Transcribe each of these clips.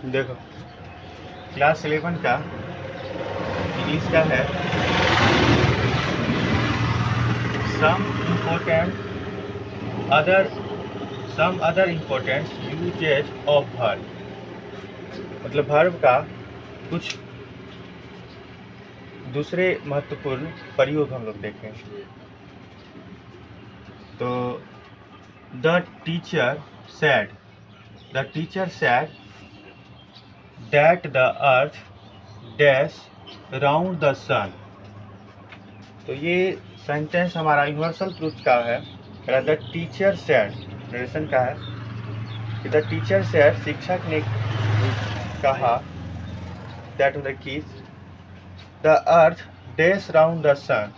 देखो क्लास 11 का इंग्लिश का है some important other some other important usages of verb, मतलब वर्ब का कुछ दूसरे महत्वपूर्ण प्रयोग हम लोग देखें। तो the teacher said that the earth dash round the sun. तो ये सेंटेंस हमारा यूनिवर्सल ट्रूथ का है। द टीचर सेड नरेशन का है कि द टीचर सेड शिक्षक ने कहा that the kids the earth dash round the sun,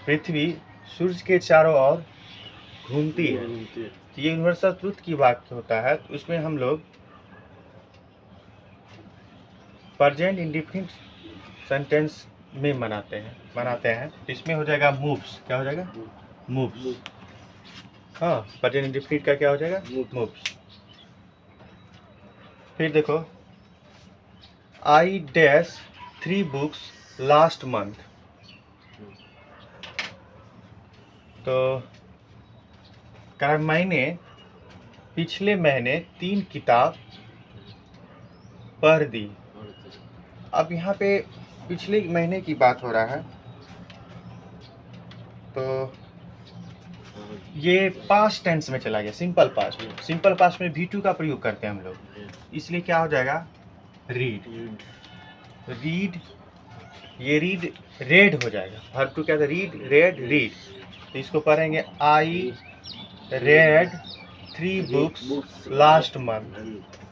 पृथ्वी सूर्य के चारों ओर घूमती है। तो ये यूनिवर्सल ट्रूथ की बात होता है। तो उसमें हम लोग प्रेजेंट इंडेफिनिट सेंटेंस में बनाते हैं। इसमें हो जाएगा मूव्स। क्या हो जाएगा? मूव्स। हाँ, प्रेजेंट इंडेफिनिट का क्या हो जाएगा? मूव्स। फिर देखो I dash 3 books last month. तो कारण मैंने पिछले महीने 3 किताब पढ़ दी। अब यहाँ पे पिछले महीने की बात हो रहा है, तो ये पास्ट टेंस में चला गया, सिंपल पास्ट में V2 का प्रयोग करते हैं हम लोग, इसलिए क्या हो जाएगा? रीड। ये रीड रेड हो जाएगा। वर्ब टू क्या था? Read, red, read. तो इसको पढ़ेंगे आई रेड 3 बुक्स लास्ट मंथ।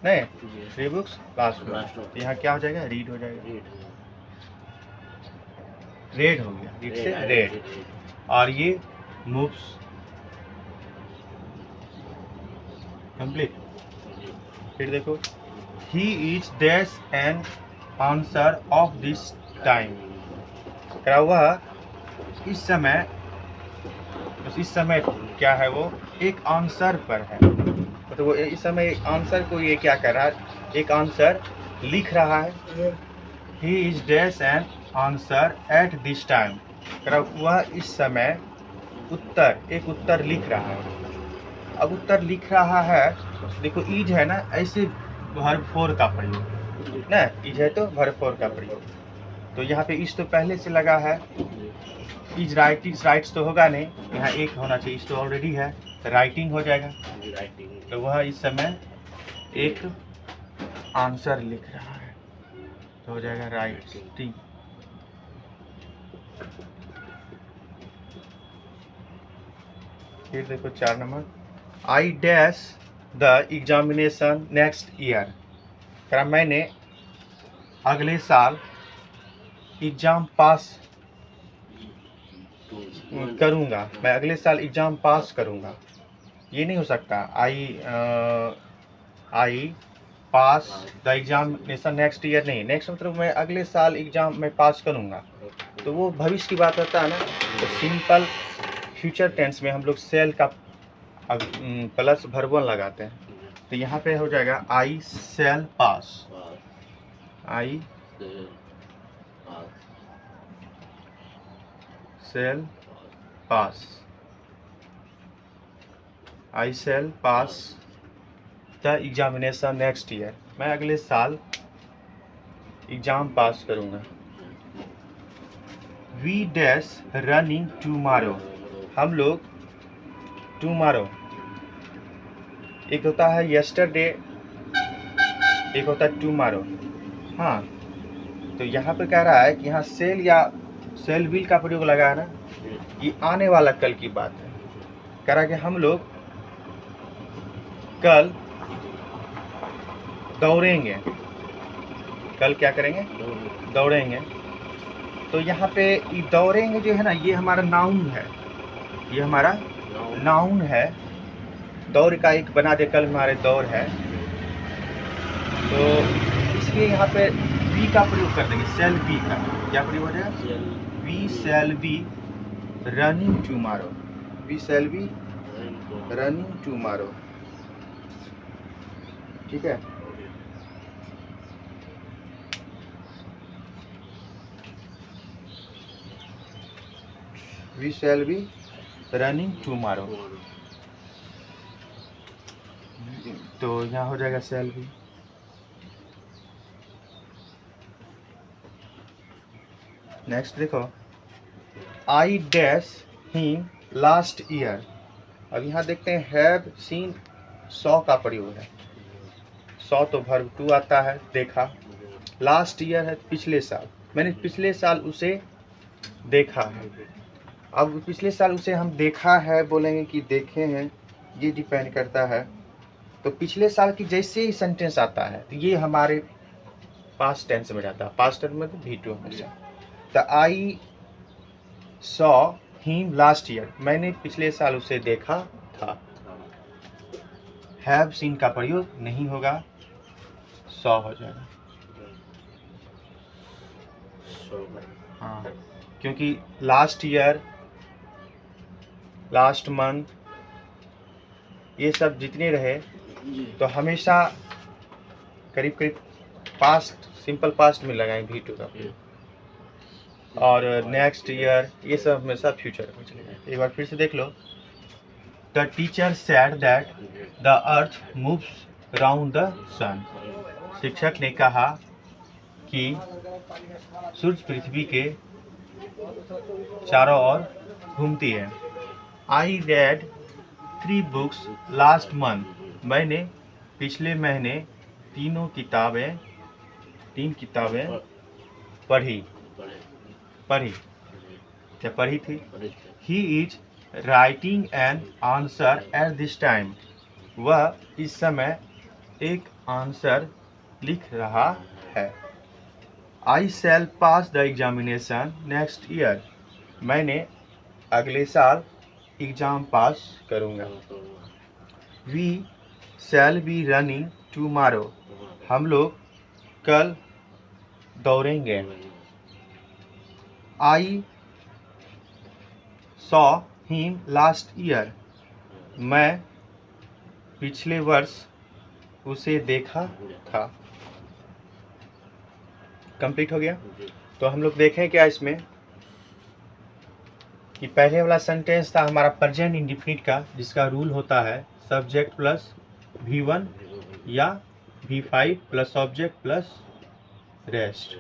नहीं, 3 बुक्स लास्ट मंथ। तो यहाँ क्या हो जाएगा? रीड हो जाएगा। रेड हो गया, रीड से रेड। और ये मूव्स कंप्लीट। फिर देखो he is dash an answer of this time. क्या हुआ? इस समय क्या है? वो एक आंसर पर है। तो वो इस समय एक आंसर को ये क्या कर रहा है? एक आंसर लिख रहा है। He is dash N answer at this time. वह इस समय एक उत्तर लिख रहा है। अब उत्तर लिख रहा है, देखो इज है ना, ऐसे वर्ब 4 का प्रयोग ना, इज है तो वर्ब 4 का प्रयोग। तो यहाँ पे इज तो पहले से लगा है, इज राइट्स तो होगा नहीं, यहाँ एक होना चाहिए, इज तो ऑलरेडी है, राइटिंग हो जाएगा। तो वह इस समय एक आंसर लिख रहा है, तो हो जाएगा राइटिंग। फिर देखो 4 number I dash the examination next year. क्या मैंने अगले साल एग्जाम पास करूंगा। मैं अगले साल एग्जाम पास करूंगा। ये नहीं हो सकता आई पास द एग्जामिनेशन नेक्स्ट ईयर। नहीं, नेक्स्ट मतलब मैं अगले साल एग्जाम में पास करूंगा, तो वो भविष्य की बात होता है ना। तो सिंपल फ्यूचर टेंस में हम लोग सेल का प्लस वर्ब 1 लगाते हैं। तो यहाँ पे हो जाएगा I shall pass. I shall pass. I shall pass the examination next year. मैं अगले साल एग्जाम पास करूंगा। We dash running tomorrow. हम लोग टुमारो, एक होता है यस्टरडे, एक होता है टुमारो। हाँ, तो यहाँ पे कह रहा है कि यहाँ सेल या सेल विल का प्रयोग लगा है ना, ये आने वाला कल की बात है। कह रहा है कि हम लोग कल दौड़ेंगे। कल क्या करेंगे? दौड़ेंगे। तो यहाँ पे ये दौड़ेंगे जो है ना, ये हमारा नाउन है। ये हमारा नाउन है। दौड़ का एक बना दे, कल हमारे दौड़ है, तो इसलिए यहाँ पे बी का प्रयोग कर देंगे, सेल बी का। क्या प्रयोग हो जाएगा? We shall be running tomorrow. We shall be running tomorrow. ठीक है। We shall be running tomorrow, तो यहाँ हो जाएगा शैल बी। नेक्स्ट देखो, I dash him last year. अब यहाँ देखते हैं हैव सीन, सॉ का प्रयोग है। सॉ तो वर्ब टू आता है, देखा। लास्ट ईयर है पिछले साल, मैंने पिछले साल उसे देखा है। अब पिछले साल उसे हम देखा है बोलेंगे कि देखे हैं, ये डिपेंड करता है। तो पिछले साल की जैसे ही सेंटेंस आता है तो ये हमारे पास्ट टेंस में जाता है। पास्ट टेंस में तो V2 हमेशा। तो आई सॉ हिम लास्ट ईयर, मैंने पिछले साल उसे देखा था। हैव सीन का प्रयोग नहीं होगा, सॉ हो जाएगा। हाँ, क्योंकि लास्ट ईयर, लास्ट मंथ, ये सब जितने रहे तो हमेशा करीब करीब पास्ट, सिंपल पास्ट में लगाएंगे V2 का प्रयोग। और नेक्स्ट ईयर ये सब हमेशा फ्यूचर में चलेगा। एक बार फिर से देख लो। The teacher said that the earth moves round the sun. शिक्षक ने कहा कि सूर्य पृथ्वी के चारों ओर घूमती है। I read 3 books last month, मैंने पिछले महीने 3 किताबें पढ़ी थी। He is writing an answer at this time, वह इस समय एक आंसर लिख रहा है। I shall pass the examination next year, मैंने अगले साल एग्जाम पास करूँगा। We shall be running tomorrow, हम लोग कल दौड़ेंगे। I saw him last year, मैं पिछले वर्ष उसे देखा था। कंप्लीट हो गया। तो हम लोग देखें क्या इसमें कि पहले वाला सेंटेंस था हमारा प्रेजेंट इंडेफिनिट का, जिसका रूल होता है सब्जेक्ट प्लस V1 या V5 plus object plus rest,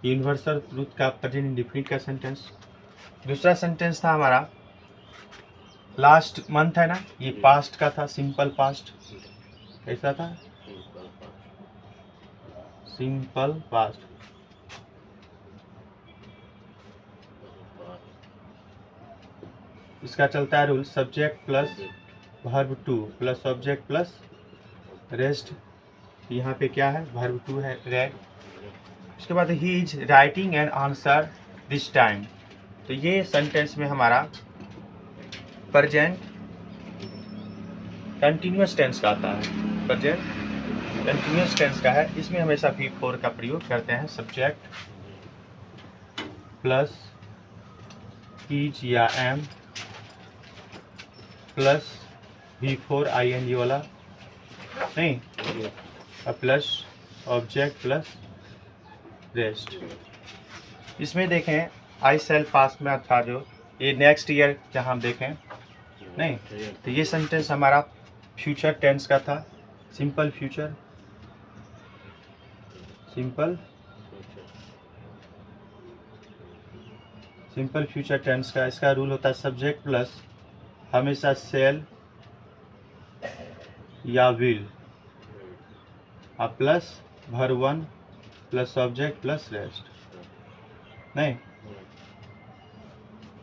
universal truth का प्रेजेंट इंडेफिनिट का सेंटेंस। दूसरा सेंटेंस था हमारा लास्ट मंथ है ना, ये पास्ट का था, सिंपल पास्ट। कैसा था? Simple past. इसका चलता है rule subject plus verb two plus object plus rest. यहाँ पे क्या है? वर्ब टू है, रेड। उसके बाद ही is writing an answer this time, तो ये सेंटेंस में हमारा प्रेजेंट कंटिन्यूअस टेंस का आता है। प्रेजेंट कंटिन्यूअस टेंस का है, इसमें हमेशा V4 का प्रयोग करते हैं। सब्जेक्ट प्लस इज या एम प्लस V4 ING वाला नहीं, प्लस ऑब्जेक्ट प्लस रेस्ट। इसमें देखें आई सेल पास में था जो ये नेक्स्ट ईयर जहाँ हम देखें नहीं, तो ये सेंटेंस हमारा फ्यूचर टेंस का था। Simple future, simple future tense का। इसका रूल होता है सब्जेक्ट प्लस हमेशा सेल या विल और plus verb 1 plus object plus rest. नहीं,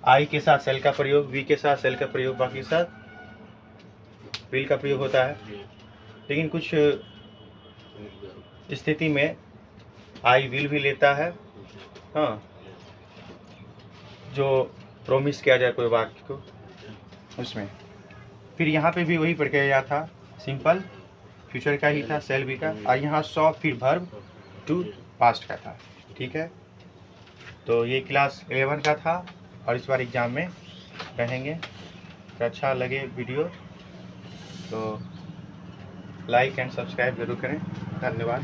आई के साथ सेल का प्रयोग, वी के साथ सेल का प्रयोग, बाकी साथ विल का प्रयोग होता है। लेकिन कुछ स्थिति में आई विल भी लेता है, हाँ, जो प्रोमिस किया जाए कोई वाक्य को उसमें। फिर यहाँ पे भी वही प्रक्रिया था, सिंपल फ्यूचर का ही था, सेल भी का, और यहाँ सॉ फिर वर्ब टू पास्ट का था। ठीक है, तो ये क्लास 11 का था और इस बार एग्ज़ाम में रहेंगे। तो अच्छा लगे वीडियो तो लाइक एंड सब्सक्राइब जरूर करें। धन्यवाद।